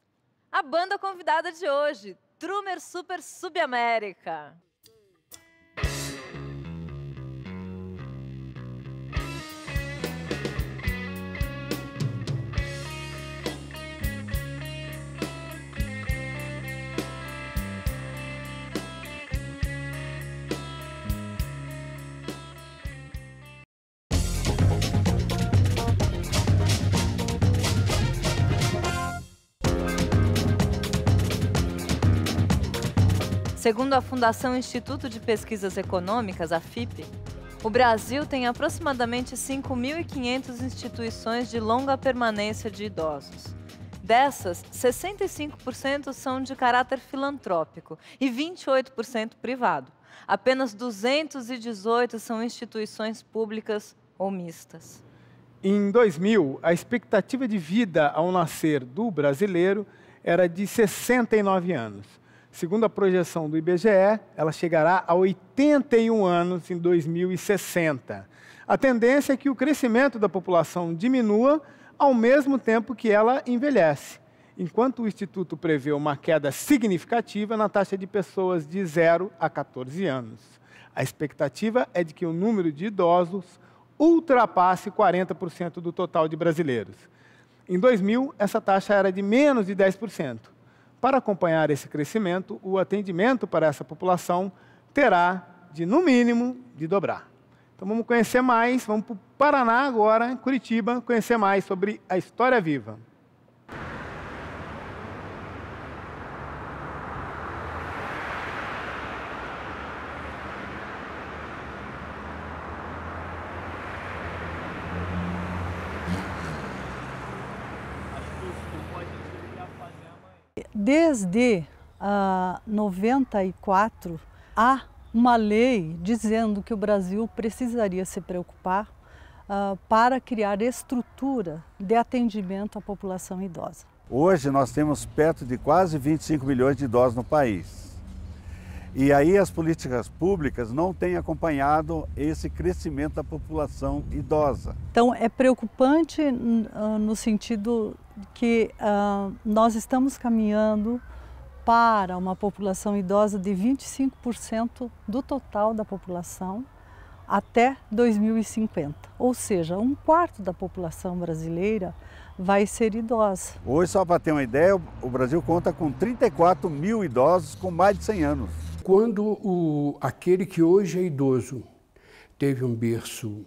[SPEAKER 2] A banda convidada de hoje, Trumer Super Subamérica. Segundo a Fundação Instituto de Pesquisas Econômicas, a FIPE, o Brasil tem aproximadamente 5.500 instituições de longa permanência de idosos. Dessas, 65% são de caráter filantrópico e 28% privado. Apenas 218 são instituições públicas ou mistas.
[SPEAKER 1] Em 2000, a expectativa de vida ao nascer do brasileiro era de 69 anos. Segundo a projeção do IBGE, ela chegará a 81 anos em 2060. A tendência é que o crescimento da população diminua ao mesmo tempo que ela envelhece, enquanto o Instituto prevê uma queda significativa na taxa de pessoas de 0 a 14 anos. A expectativa é de que o número de idosos ultrapasse 40% do total de brasileiros. Em 2000, essa taxa era de menos de 10%. Para acompanhar esse crescimento, o atendimento para essa população terá de, no mínimo, de dobrar. Então vamos conhecer mais, vamos para o Paraná agora, em Curitiba, conhecer mais sobre a História Viva.
[SPEAKER 4] Desde 94, há uma lei dizendo que o Brasil precisaria se preocupar para criar estrutura de atendimento à população idosa.
[SPEAKER 5] Hoje nós temos perto de quase 25 milhões de idosos no país. E aí as políticas públicas não têm acompanhado esse crescimento da população idosa.
[SPEAKER 4] Então é preocupante no sentido que nós estamos caminhando para uma população idosa de 25% do total da população até 2050. Ou seja, 1/4 da população brasileira vai ser idosa.
[SPEAKER 5] Hoje, só para ter uma ideia, o Brasil conta com 34 mil idosos com mais de 100 anos.
[SPEAKER 23] Quando aquele que hoje é idoso teve um berço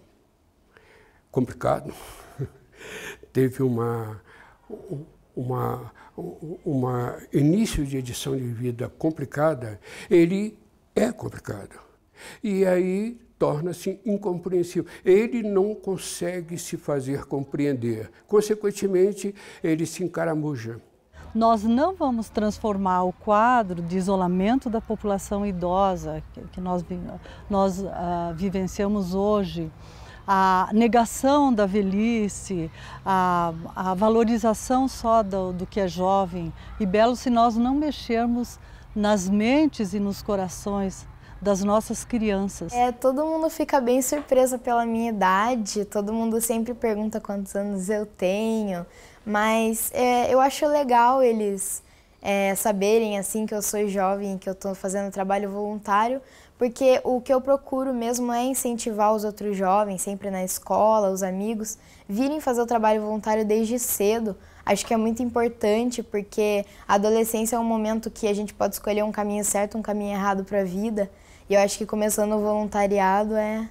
[SPEAKER 23] complicado, teve uma início de edição de vida complicada, ele é complicado. E aí torna-se incompreensível. Ele não consegue se fazer compreender. Consequentemente, ele se encaramuja.
[SPEAKER 4] Nós não vamos transformar o quadro de isolamento da população idosa que nós vivenciamos hoje, a negação da velhice, a valorização só do que é jovem e belo, se nós não mexermos nas mentes e nos corações das nossas crianças.
[SPEAKER 24] Todo mundo fica bem surpreso pela minha idade, todo mundo sempre pergunta quantos anos eu tenho, mas eu acho legal eles saberem assim que eu sou jovem, que eu estou fazendo trabalho voluntário, porque o que eu procuro mesmo é incentivar os outros jovens, sempre na escola, os amigos, virem fazer o trabalho voluntário desde cedo. Acho que é muito importante, porque a adolescência é um momento que a gente pode escolher um caminho certo, um caminho errado para a vida, e eu acho que começando o voluntariado é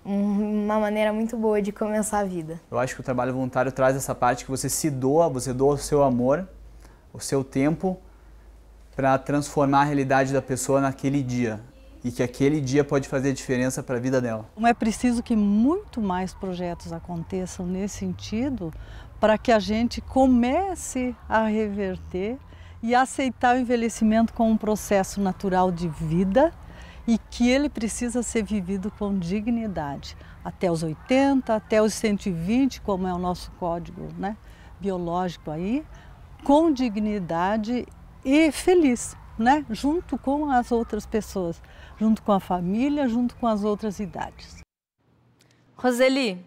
[SPEAKER 24] uma maneira muito boa de começar a vida.
[SPEAKER 10] Eu acho que o trabalho voluntário traz essa parte que você se doa, você doa o seu amor, o seu tempo, para transformar a realidade da pessoa naquele dia. E que aquele dia pode fazer diferença para a vida dela.
[SPEAKER 4] É preciso que muito mais projetos aconteçam nesse sentido, para que a gente comece a reverter e aceitar o envelhecimento como um processo natural de vida e que ele precisa ser vivido com dignidade. Até os 80, até os 120, como é o nosso código, né, biológico aí, com dignidade e feliz. né? Junto com as outras pessoas, junto com a família, junto com as outras idades.
[SPEAKER 2] Roseli,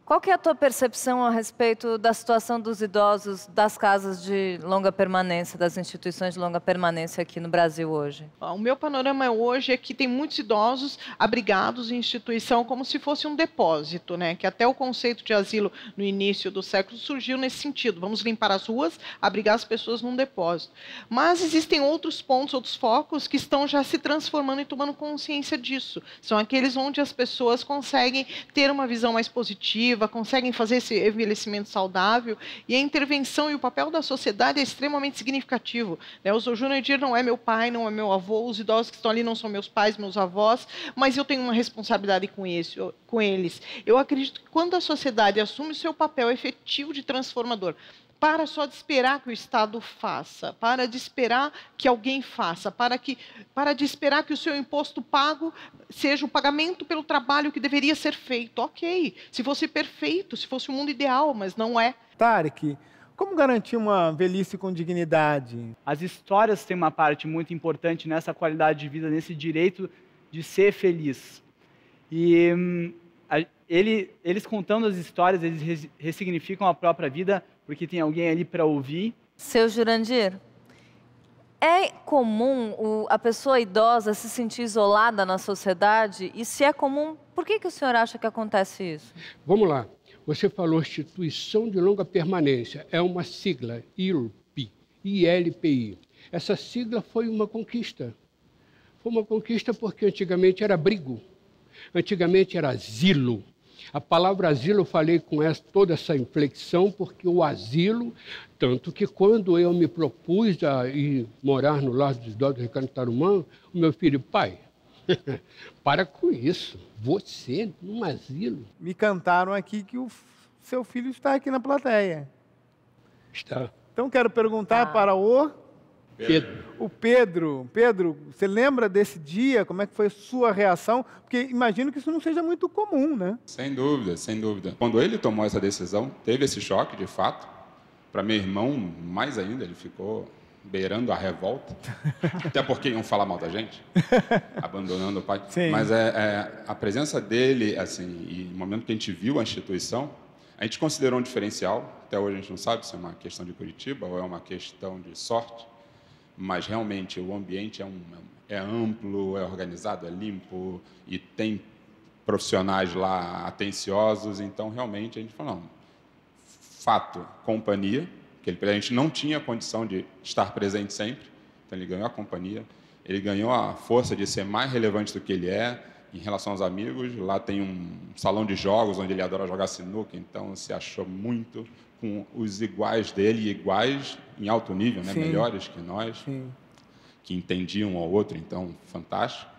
[SPEAKER 2] qual que é a tua percepção a respeito da situação dos idosos das casas de longa permanência, das instituições de longa permanência aqui no Brasil hoje?
[SPEAKER 8] O meu panorama hoje é que tem muitos idosos abrigados em instituição como se fosse um depósito, né? Que até o conceito de asilo no início do século surgiu nesse sentido. Vamos limpar as ruas, abrigar as pessoas num depósito. Mas existem outros pontos, outros focos que estão já se transformando e tomando consciência disso. São aqueles onde as pessoas conseguem ter uma visão mais positiva, conseguem fazer esse envelhecimento saudável, e a intervenção e o papel da sociedade é extremamente significativo, né? O Sr. Jurandir não é meu pai, não é meu avô, os idosos que estão ali não são meus pais, meus avós, mas eu tenho uma responsabilidade com eles. Eu acredito que quando a sociedade assume o seu papel efetivo de transformador, para só de esperar que o Estado faça, para de esperar que alguém faça, para de esperar que o seu imposto pago seja o pagamento pelo trabalho que deveria ser feito. Ok, se fosse perfeito, se fosse o mundo ideal, mas não é.
[SPEAKER 1] Tarek, como garantir uma velhice com dignidade?
[SPEAKER 10] As histórias têm uma parte muito importante nessa qualidade de vida, nesse direito de ser feliz. E eles contando as histórias, eles ressignificam a própria vida, porque tem alguém ali para ouvir.
[SPEAKER 2] Seu Jurandir, é comum a pessoa idosa se sentir isolada na sociedade? E se é comum, por que o senhor acha que acontece isso?
[SPEAKER 23] Vamos lá. Você falou Instituição de Longa Permanência. É uma sigla, ILPI, ILPI. Essa sigla foi uma conquista. Foi uma conquista porque antigamente era abrigo. Antigamente era asilo. A palavra asilo eu falei com toda essa inflexão porque o asilo, tanto que quando eu me propus a ir morar no Lar dos Idosos do Ricardo Tarumã, o meu filho, pai, para com isso, você num asilo.
[SPEAKER 1] Me cantaram aqui que o seu filho está aqui na plateia.
[SPEAKER 23] Está.
[SPEAKER 1] Então quero perguntar para o Pedro. Pedro, você lembra desse dia? Como é que foi a sua reação? Porque imagino que isso não seja muito comum, né?
[SPEAKER 17] Sem dúvida, sem dúvida. Quando ele tomou essa decisão, teve esse choque, de fato. Para meu irmão, mais ainda, ele ficou beirando a revolta. Até porque iam falar mal da gente, abandonando o pai.
[SPEAKER 1] Sim.
[SPEAKER 17] Mas a presença dele, assim, e no momento que a gente viu a instituição, a gente considerou um diferencial. Até hoje a gente não sabe se é uma questão de Curitiba ou é uma questão de sorte. Mas realmente o ambiente é amplo, é organizado, é limpo e tem profissionais lá atenciosos. Então, realmente, a gente falou, não, fato, companhia, que a gente não tinha condição de estar presente sempre, então ele ganhou a companhia, ele ganhou a força de ser mais relevante do que ele é em relação aos amigos. Lá tem um salão de jogos onde ele adora jogar sinuca, então se achou muito com os iguais dele, iguais em alto nível, né? Melhores que nós, que entendiam um ao outro, então, fantástico.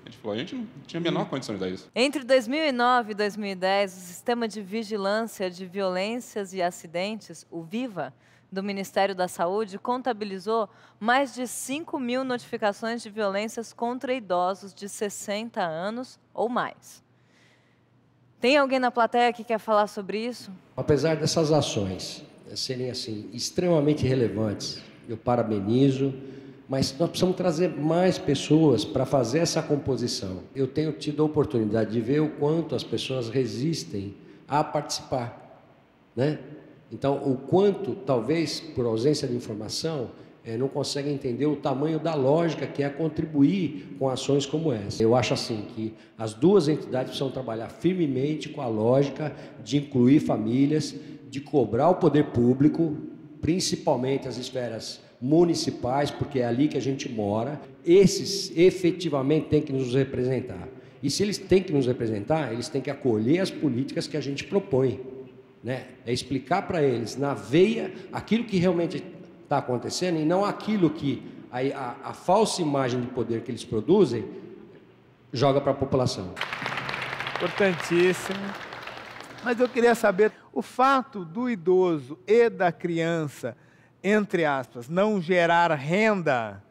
[SPEAKER 17] A gente falou, a gente não tinha a menor condição de dar isso.
[SPEAKER 2] Entre 2009 e 2010, o Sistema de Vigilância de Violências e Acidentes, o VIVA, do Ministério da Saúde, contabilizou mais de 5.000 notificações de violências contra idosos de 60 anos ou mais. Tem alguém na plateia que quer falar sobre isso?
[SPEAKER 11] Apesar dessas ações serem assim extremamente relevantes, eu parabenizo, mas nós precisamos trazer mais pessoas para fazer essa composição. Eu tenho tido a oportunidade de ver o quanto as pessoas resistem a participar, né? Então, o quanto, talvez, por ausência de informação, não conseguem entender o tamanho da lógica que é contribuir com ações como essa. Eu acho assim que as duas entidades precisam trabalhar firmemente com a lógica de incluir famílias, de cobrar o poder público, principalmente as esferas municipais, porque é ali que a gente mora. Esses efetivamente têm que nos representar. E se eles têm que nos representar, eles têm que acolher as políticas que a gente propõe, né? É explicar para eles, na veia, aquilo que realmente está acontecendo e não aquilo que a falsa imagem de poder que eles produzem joga para a população.
[SPEAKER 1] Importantíssimo. Mas eu queria saber, o fato do idoso e da criança, entre aspas, não gerar renda,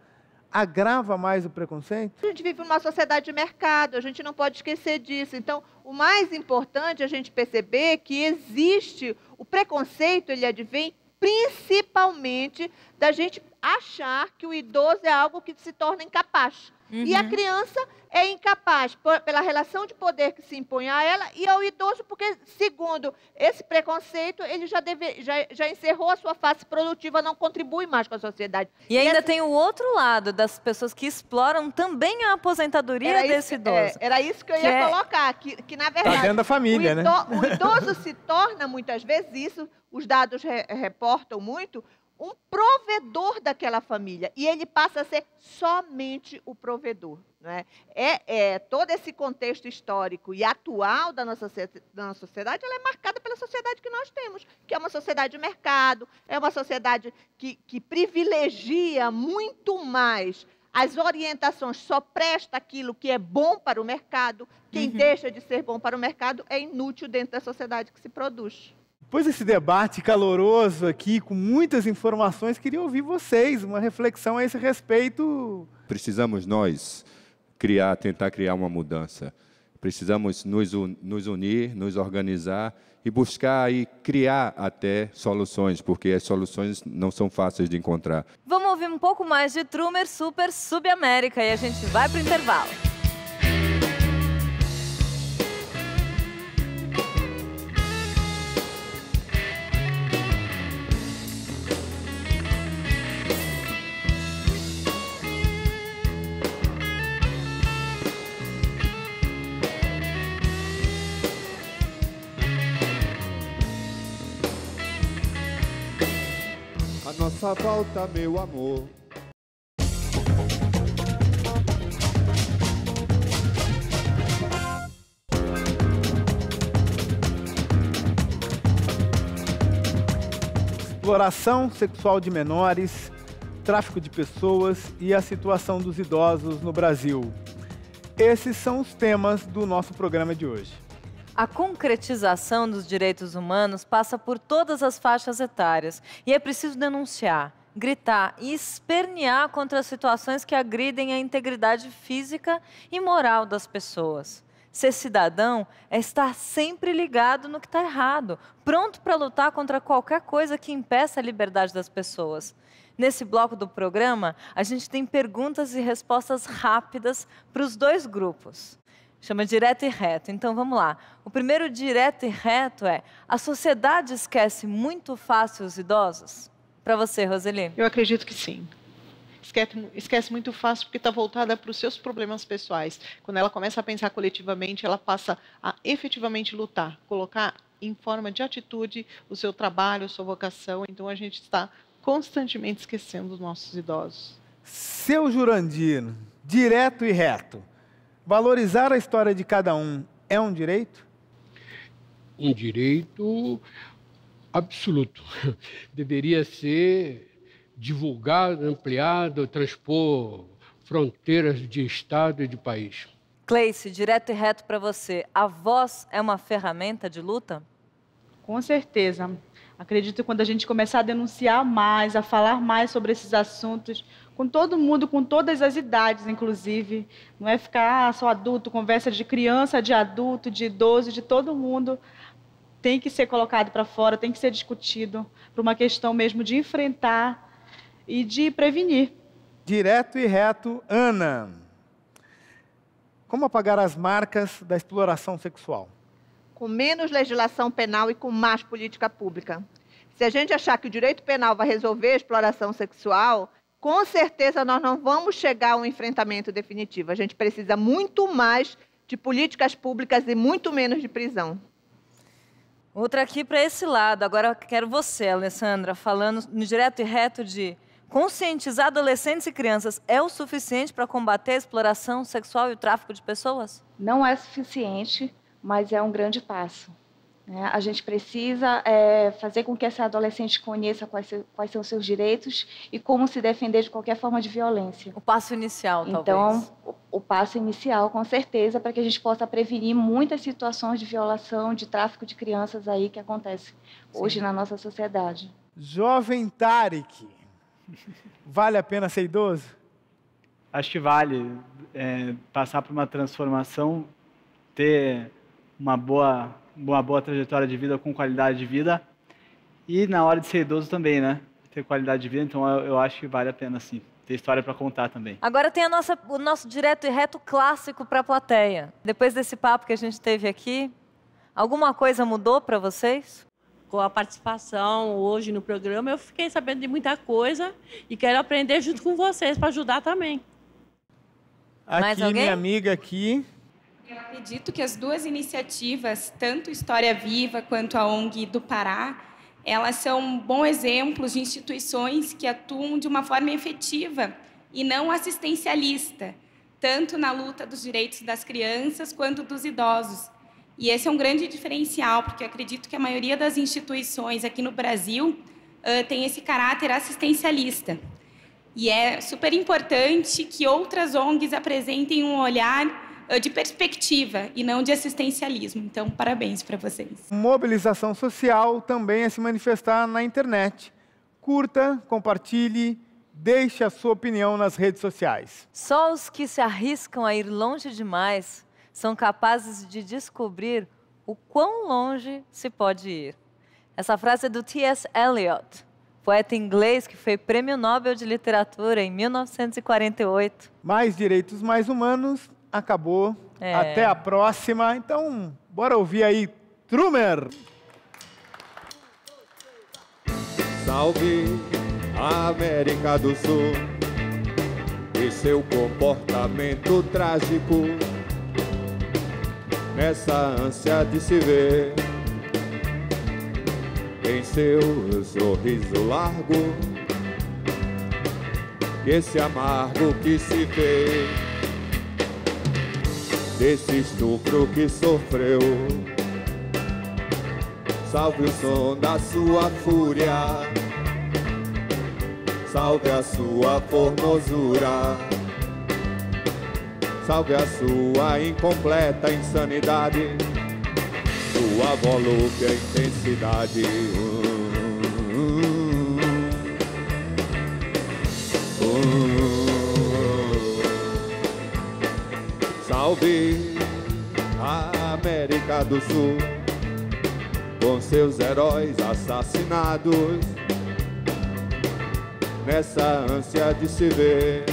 [SPEAKER 1] agrava mais o preconceito?
[SPEAKER 15] A gente vive numa sociedade de mercado, a gente não pode esquecer disso. Então, o mais importante é a gente perceber que existe o preconceito, ele advém principalmente da gente achar que o idoso é algo que se torna incapaz. E a criança é incapaz pela relação de poder que se impõe a ela e ao idoso, porque, segundo esse preconceito, ele já encerrou a sua fase produtiva, não contribui mais com a sociedade.
[SPEAKER 2] E ainda tem o outro lado das pessoas que exploram também a aposentadoria desse idoso.
[SPEAKER 15] Era isso que eu ia colocar, que na verdade...
[SPEAKER 1] Tá dentro da família, né?
[SPEAKER 15] O idoso se torna, muitas vezes, isso, os dados reportam muito, um provedor daquela família. E ele passa a ser somente o provedor. Né? Todo esse contexto histórico e atual da nossa sociedade, ela é marcada pela sociedade que nós temos, que é uma sociedade de mercado, é uma sociedade que privilegia muito mais as orientações, só presta aquilo que é bom para o mercado. Quem deixa de ser bom para o mercado é inútil dentro da sociedade que se produz.
[SPEAKER 1] Depois desse debate caloroso aqui, com muitas informações, queria ouvir vocês, uma reflexão a esse respeito.
[SPEAKER 18] Precisamos nós tentar criar uma mudança. Precisamos nos unir, nos organizar e buscar e criar até soluções, porque as soluções não são fáceis de encontrar.
[SPEAKER 2] Vamos ouvir um pouco mais de Trumer Super Subamérica e a gente vai para o intervalo.
[SPEAKER 18] Nossa volta, meu amor.
[SPEAKER 1] Exploração sexual de menores, tráfico de pessoas e a situação dos idosos no Brasil. Esses são os temas do nosso programa de hoje.
[SPEAKER 2] A concretização dos direitos humanos passa por todas as faixas etárias e é preciso denunciar, gritar e espernear contra as situações que agridem a integridade física e moral das pessoas. Ser cidadão é estar sempre ligado no que está errado, pronto para lutar contra qualquer coisa que impeça a liberdade das pessoas. Nesse bloco do programa, a gente tem perguntas e respostas rápidas para os dois grupos. Chama direto e reto. Então, vamos lá. O primeiro direto e reto é: a sociedade esquece muito fácil os idosos? Para você, Roseli.
[SPEAKER 8] Eu acredito que sim. Esquece muito fácil porque está voltada para os seus problemas pessoais. Quando ela começa a pensar coletivamente, ela passa a efetivamente lutar, colocar em forma de atitude o seu trabalho, a sua vocação. Então, a gente está constantemente esquecendo os nossos idosos.
[SPEAKER 1] Seu Jurandir, direto e reto. Valorizar a história de cada um é um direito?
[SPEAKER 23] Um direito absoluto. Deveria ser divulgado, ampliado, transpor fronteiras de Estado e de país.
[SPEAKER 2] Cleice, direto e reto para você. A voz é uma ferramenta de luta?
[SPEAKER 14] Com certeza. Acredito que quando a gente começar a denunciar mais, a falar mais sobre esses assuntos, com todo mundo, com todas as idades, inclusive, não é ficar só adulto, conversa de criança, de adulto, de idoso, de todo mundo, tem que ser colocado para fora, tem que ser discutido, por uma questão mesmo de enfrentar e de prevenir.
[SPEAKER 1] Direto e reto, Ana. Como apagar as marcas da exploração sexual?
[SPEAKER 15] Com menos legislação penal e com mais política pública. Se a gente achar que o direito penal vai resolver a exploração sexual, com certeza nós não vamos chegar a um enfrentamento definitivo. A gente precisa muito mais de políticas públicas e muito menos de prisão.
[SPEAKER 2] Outra aqui para esse lado. Agora eu quero você, Alessandra, falando no direto e reto de conscientizar adolescentes e crianças é o suficiente para combater a exploração sexual e o tráfico de pessoas?
[SPEAKER 3] Não é suficiente, mas é um grande passo. A gente precisa fazer com que essa adolescente conheça quais são os seus direitos e como se defender de qualquer forma de violência.
[SPEAKER 2] O passo inicial, talvez.
[SPEAKER 3] Então, o passo inicial, com certeza, para que a gente possa prevenir muitas situações de violação, de tráfico de crianças aí que acontece hoje na nossa sociedade.
[SPEAKER 1] Jovem Tarek, vale a pena ser idoso?
[SPEAKER 10] Acho que vale passar por uma transformação, ter uma boa trajetória de vida com qualidade de vida e na hora de ser idoso também, né? ter qualidade de vida, então eu acho que vale a pena, sim, ter história para contar também.
[SPEAKER 2] Agora tem o nosso direto e reto clássico para a plateia. Depois desse papo que a gente teve aqui, alguma coisa mudou para vocês?
[SPEAKER 12] Com a participação hoje no programa, eu fiquei sabendo de muita coisa e quero aprender junto com vocês para ajudar também.
[SPEAKER 1] Aqui, minha amiga aqui.
[SPEAKER 13] Eu acredito que as duas iniciativas, tanto História Viva quanto a ONG do Pará, elas são bons exemplos de instituições que atuam de uma forma efetiva e não assistencialista, tanto na luta dos direitos das crianças quanto dos idosos. E esse é um grande diferencial, porque eu acredito que a maioria das instituições aqui no Brasil tem esse caráter assistencialista. E é super importante que outras ONGs apresentem um olhar de perspectiva e não de assistencialismo. Então, parabéns para vocês.
[SPEAKER 1] Mobilização social também é se manifestar na internet. Curta, compartilhe, deixe a sua opinião nas redes sociais.
[SPEAKER 2] Só os que se arriscam a ir longe demais são capazes de descobrir o quão longe se pode ir. Essa frase é do T.S. Eliot, poeta inglês que foi Prêmio Nobel de Literatura em 1948.
[SPEAKER 1] Mais direitos, mais humanos, acabou. Até a próxima. Então, bora ouvir aí, Trumer!
[SPEAKER 18] Salve a América do Sul e seu comportamento trágico. Nessa ânsia de se ver em seu sorriso largo, esse amargo que se vê desse estupro que sofreu. Salve o som da sua fúria, salve a sua formosura, salve a sua incompleta insanidade, sua volúpia e intensidade. Salve a América do Sul, com seus heróis assassinados, nessa ânsia de se ver